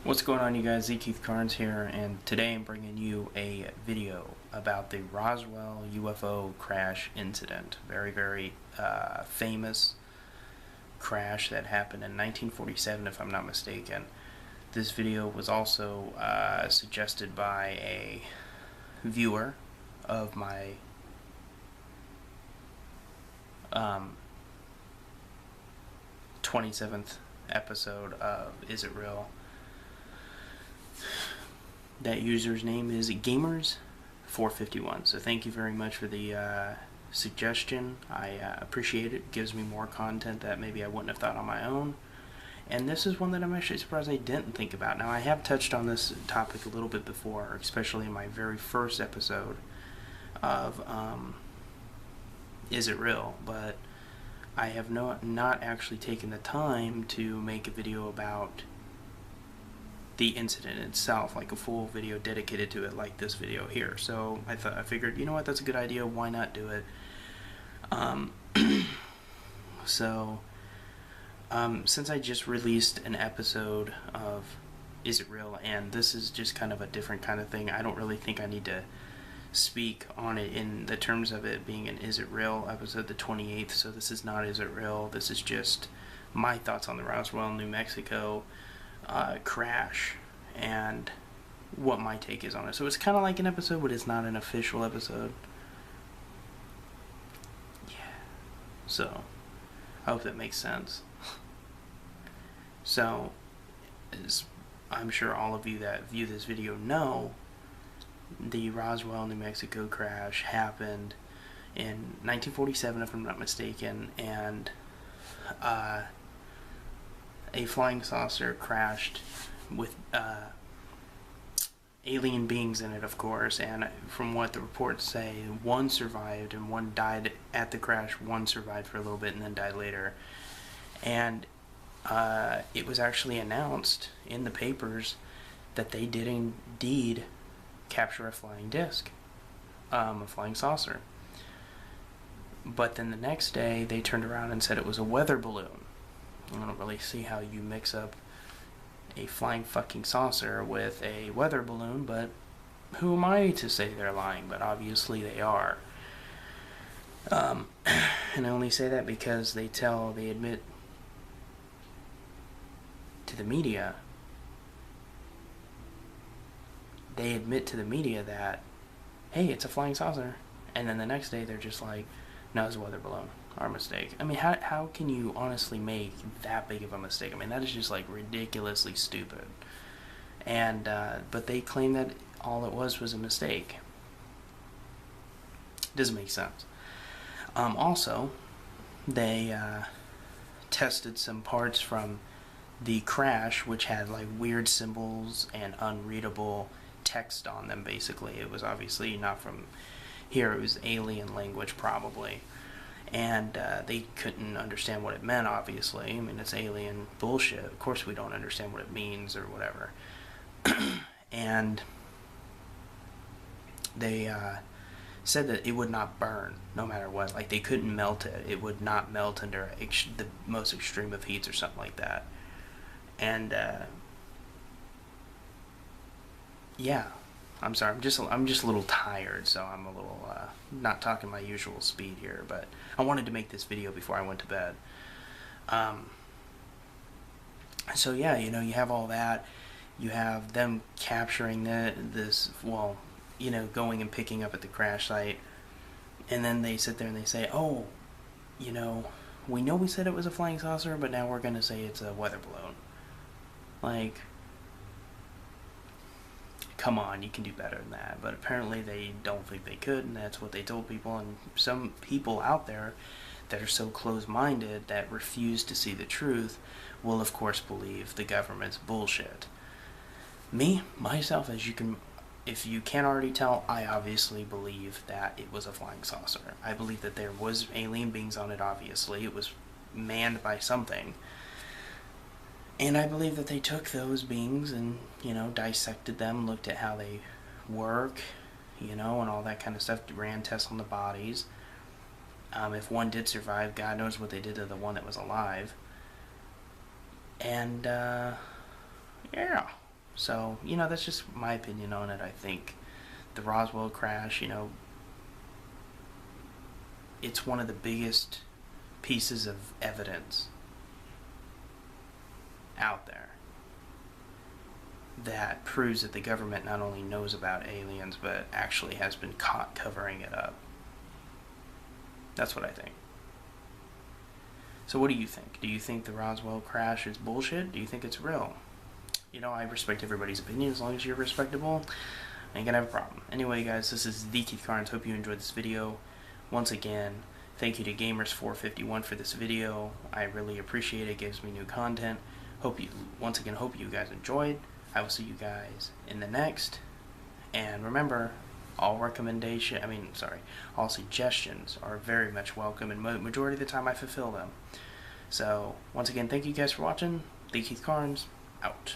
What's going on, you guys? Z. Keith Carnes here, and today I'm bringing you a video about the Roswell UFO crash incident. Very famous crash that happened in 1947, if I'm not mistaken. This video was also suggested by a viewer of my 27th episode of Is It Real? That user's name is Gamers451. So thank you very much for the suggestion. I appreciate it. It gives me more content that maybe I wouldn't have thought on my own. And this is one that I'm actually surprised I didn't think about. Now, I have touched on this topic a little bit before, especially in my very first episode of Is It Real? But I have not actually taken the time to make a video about the incident itself, like a full video dedicated to it, like this video here. So I figured, you know what, that's a good idea. Why not do it? Since I just released an episode of Is It Real, and this is just kind of a different kind of thing, I don't really think I need to speak on it in the terms of it being an Is It Real episode, the 28th. So this is not Is It Real. This is just my thoughts on the Roswell, New Mexico crash and what my take is on it. So it's kind of like an episode, but it's not an official episode. Yeah. So I hope that makes sense. So, as I'm sure all of you that view this video know, the Roswell, New Mexico crash happened in 1947, if I'm not mistaken, and a flying saucer crashed with alien beings in it, of course, and from what the reports say, one survived and one died at the crash. One survived for a little bit and then died later. And it was actually announced in the papers that they did indeed capture a flying disc, a flying saucer. But then the next day they turned around and said it was a weather balloon. I don't really see how you mix up a flying fucking saucer with a weather balloon, but who am I to say they're lying? But obviously they are. And I only say that because they admit to the media. They admit to the media that, hey, it's a flying saucer. And then the next day they're just like, no, it's a weather balloon. Our mistake. I mean, how can you honestly make that big of a mistake? I mean, that is just like ridiculously stupid. And but they claim that all it was a mistake. Doesn't make sense. Also, they tested some parts from the crash, which had like weird symbols and unreadable text on them. Basically, it was obviously not from here. It was alien language, probably. And they couldn't understand what it meant, obviously. I mean, it's alien bullshit. Of course we don't understand what it means or whatever. And they said that it would not burn no matter what. Like, they couldn't melt it. It would not melt under the most extreme of heats or something like that. And yeah. I'm sorry, I'm just a little tired, so I'm a little not talking my usual speed here, but I wanted to make this video before I went to bed. So yeah, you know, you have all that. You have them capturing going and picking up at the crash site, and then they sit there and they say, oh, you know we said it was a flying saucer, but now we're gonna say it's a weather balloon. Like, come on, you can do better than that. But apparently they don't think they could, and that's what they told people. And some people out there that are so close-minded that refuse to see the truth will, of course, believe the government's bullshit. Myself, if you can't already tell, I obviously believe that it was a flying saucer. I believe that there was alien beings on it, obviously. It was manned by something. And I believe that they took those beings and, dissected them, looked at how they work, and all that kind of stuff, ran tests on the bodies. If one did survive, God knows what they did to the one that was alive. And, yeah. So, you know, that's just my opinion on it. I think the Roswell crash, you know, it's one of the biggest pieces of evidence out there that proves that the government not only knows about aliens, but actually has been caught covering it up. That's what I think. So what do you think? Do you think the Roswell crash is bullshit? Do you think it's real? You know, I respect everybody's opinion. As long as you're respectable, I ain't gonna have a problem. Anyway, guys, this is the Keith Carnes. Hope you enjoyed this video. Once again, thank you to Gamers451 for this video. I really appreciate it. It gives me new content. Hope you guys enjoyed. I will see you guys in the next. And remember, all suggestions are very much welcome, and majority of the time I fulfill them. So, once again, thank you guys for watching. The Keith Carnes, out.